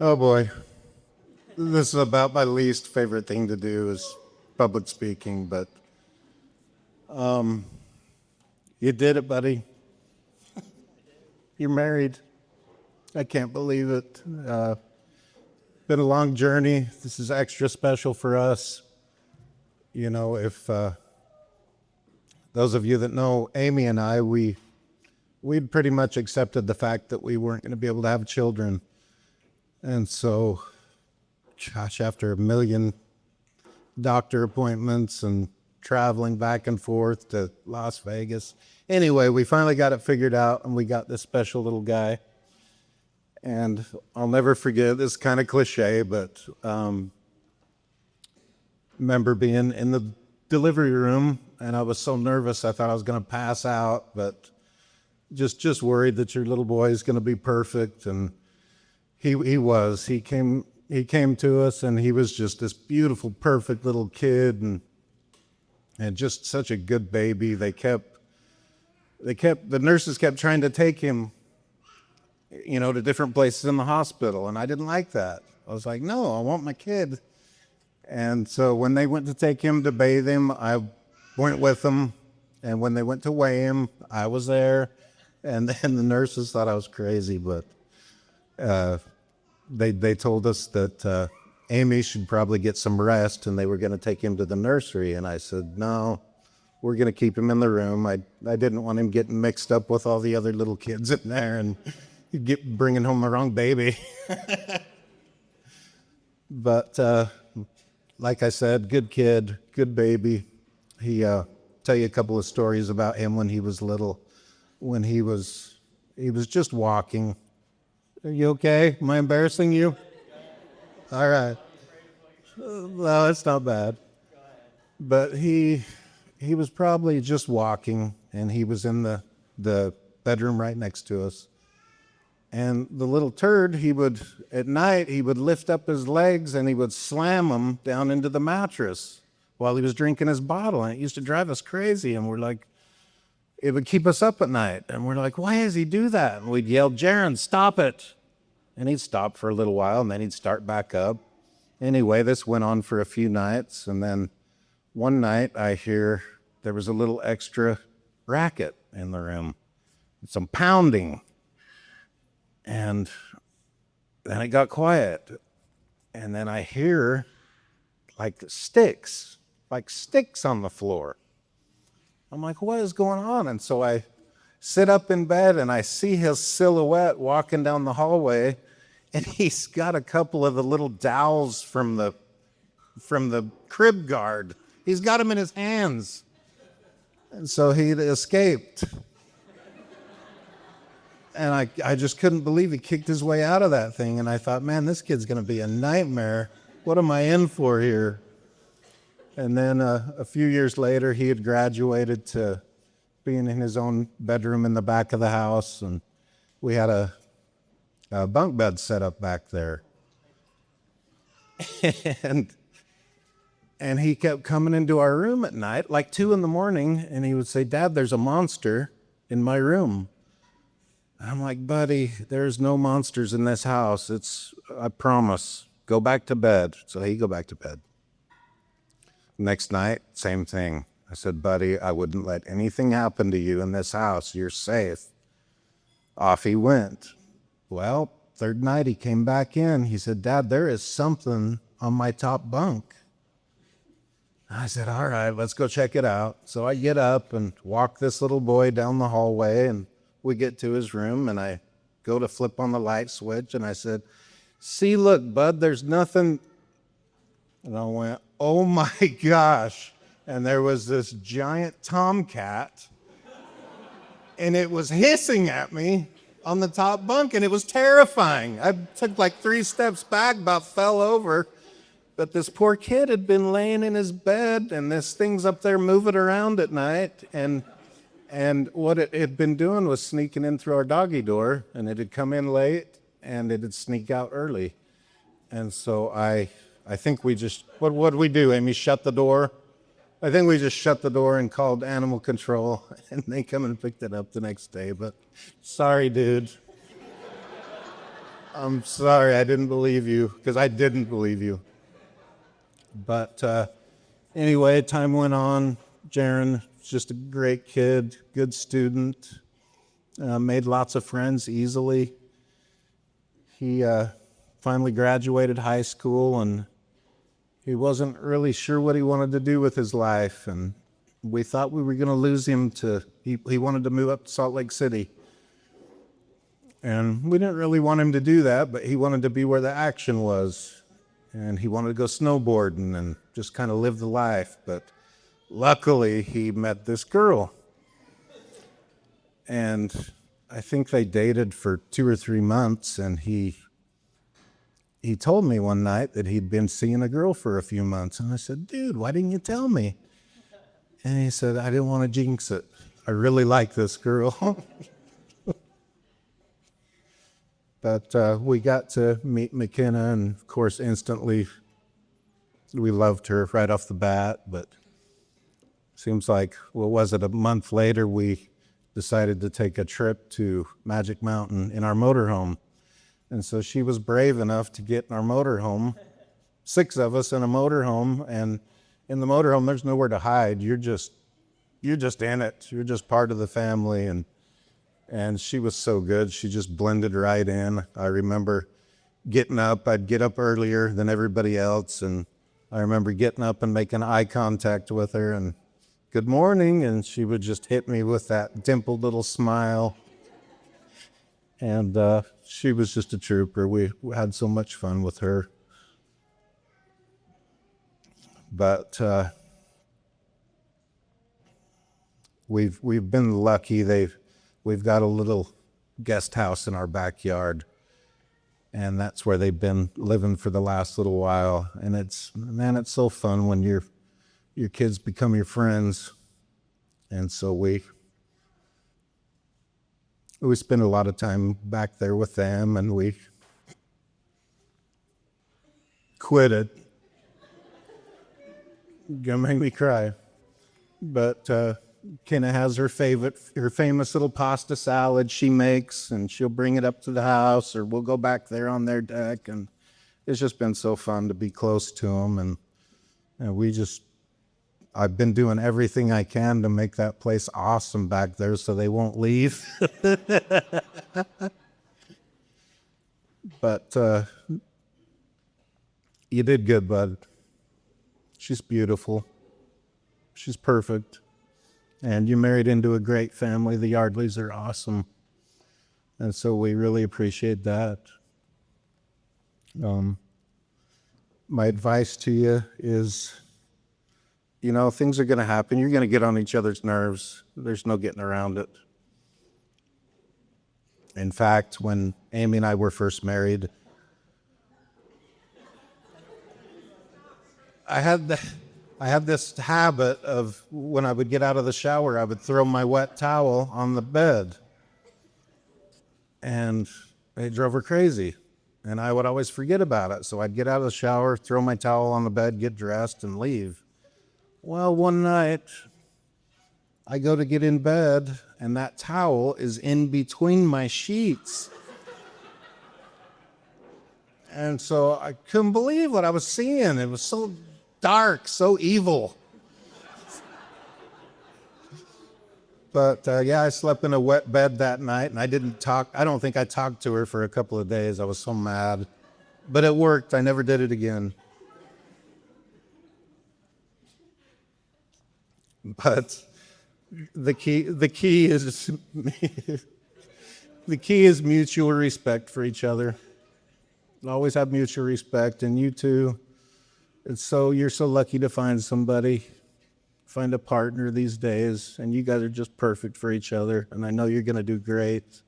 Oh boy, this is about my least favorite thing to do is public speaking, but you did it, buddy. You're married. I can't believe it. Been a long journey. This is extra special for us. You know, if those of you that know Amy and I, we'd pretty much accepted the fact that we weren't going to be able to have children, and so, gosh, after a million doctor appointments and traveling back and forth to Las Vegas. Anyway, we finally got it figured out and we got this special little guy. And I'll never forget, this kind of cliche, but remember being in the delivery room and I was so nervous I thought I was going to pass out, but just worried that your little boy is going to be perfect. And he was. He came to us and he was just this beautiful, perfect little kid and just such a good baby. The nurses kept trying to take him, to different places in the hospital. And I didn't like that. I was like, no, I want my kid. And so when they went to take him to bathe him, I went with them. And when they went to weigh him, I was there. And then the nurses thought I was crazy, but they told us that Amy should probably get some rest and they were going to take him to the nursery. And I said, no, we're going to keep him in the room. I didn't want him getting mixed up with all the other little kids in there and bringing home the wrong baby. But like I said, good kid, good baby. He tell you a couple of stories about him when he was little, when he was just walking. Are you okay? Am I embarrassing you? All right. No, it's not bad. But he was probably just walking, and he was in the bedroom right next to us. And the little turd, at night, he would lift up his legs and he would slam them down into the mattress while he was drinking his bottle. And it used to drive us crazy. And we're like, it would keep us up at night. And we're like, why does he do that? And we'd yell, Jaron, stop it. And he'd stop for a little while and then he'd start back up. Anyway, this went on for a few nights. And then one night I hear there was a little extra racket in the room, some pounding. And then it got quiet. And then I hear like sticks on the floor. I'm like, what is going on? And so I sit up in bed and I see his silhouette walking down the hallway, and he's got a couple of the little dowels from the crib guard. He's got them in his hands. And so he escaped. And I just couldn't believe he kicked his way out of that thing. And I thought, man, this kid's going to be a nightmare. What am I in for here? And then a few years later, he had graduated to being in his own bedroom in the back of the house. And we had a bunk bed set up back there. And he kept coming into our room at night, like 2 a.m, and he would say, Dad, there's a monster in my room. I'm like, buddy, there's no monsters in this house. I promise. Go back to bed. So he'd go back to bed. Next night, same thing. I said, buddy, I wouldn't let anything happen to you in this house. You're safe. Off he went. Well, third night he came back in. He said, Dad, there is something on my top bunk. I said, all right, let's go check it out. So I get up and walk this little boy down the hallway, and we get to his room, and I go to flip on the light switch, and I said, see, look, bud, there's nothing. And I went, oh my gosh. And there was this giant tomcat, and it was hissing at me on the top bunk, and it was terrifying. I took like 3 steps back, about fell over. But this poor kid had been laying in his bed, and this thing's up there moving around at night, and what it had been doing was sneaking in through our doggy door, and it had come in late, and it had sneak out early. And so I think we just, what did we do, Amy? Shut the door? I think we just shut the door and called animal control, and they come and picked it up the next day. But sorry, dude. I'm sorry, I didn't believe you, because I didn't believe you. But anyway, time went on. Jaron was just a great kid, good student, made lots of friends easily. He finally graduated high school, and he wasn't really sure what he wanted to do with his life. And we thought we were going to lose him to, he wanted to move up to Salt Lake City. And we didn't really want him to do that, but he wanted to be where the action was. And he wanted to go snowboarding and just kind of live the life. But luckily, he met this girl. And I think they dated for 2 or 3 months, and he told me one night that he'd been seeing a girl for a few months. And I said, dude, why didn't you tell me? And he said, I didn't want to jinx it. I really like this girl. But we got to meet McKenna, and of course, instantly, we loved her right off the bat. But seems like, what was it, a month later, we decided to take a trip to Magic Mountain in our motorhome. And so she was brave enough to get in our motorhome, 6 of us in a motorhome. And in the motorhome, there's nowhere to hide. You're just in it. You're just part of the family. And she was so good. She just blended right in. I remember getting up. I'd get up earlier than everybody else. And I remember getting up and making eye contact with her and, good morning. And she would just hit me with that dimpled little smile. And she was just a trooper. We had so much fun with her. But we've been lucky. We've got a little guest house in our backyard, and that's where they've been living for the last little while. And it's so fun when your kids become your friends. And so we spend a lot of time back there with them, and we quit it. Gonna make me cry. But Kenna has her famous little pasta salad she makes, and she'll bring it up to the house, or we'll go back there on their deck. And it's just been so fun to be close to them. And I've been doing everything I can to make that place awesome back there so they won't leave. But you did good, bud. She's beautiful. She's perfect. And you married into a great family. The Yardleys are awesome. And so we really appreciate that. My advice to you is, things are going to happen. You're going to get on each other's nerves. There's no getting around it. In fact, when Amy and I were first married, I had this habit of, when I would get out of the shower, I would throw my wet towel on the bed. And it drove her crazy. And I would always forget about it. So I'd get out of the shower, throw my towel on the bed, get dressed, and leave. Well, one night, I go to get in bed, and that towel is in between my sheets. And so I couldn't believe what I was seeing. It was so dark, so evil. But yeah, I slept in a wet bed that night, and I don't think I talked to her for a couple of days. I was so mad. But it worked. I never did it again. But the key is the key is mutual respect for each other. Always have mutual respect, and you too. You're so lucky to find a partner these days, and you guys are just perfect for each other. And I know you're going to do great.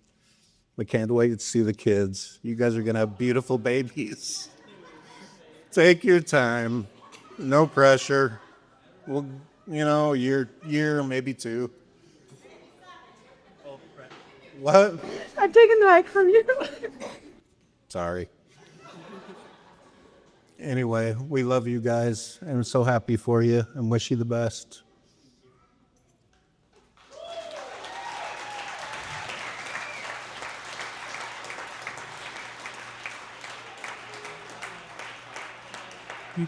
I can't wait to see the kids. You guys are going to have beautiful babies. Take your time. No pressure. Well, year, maybe 2. What? I'm taking the mic from you. Sorry. Anyway, we love you guys, and I'm so happy for you and wish you the best.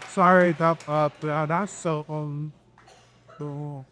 Sorry, that's so, so,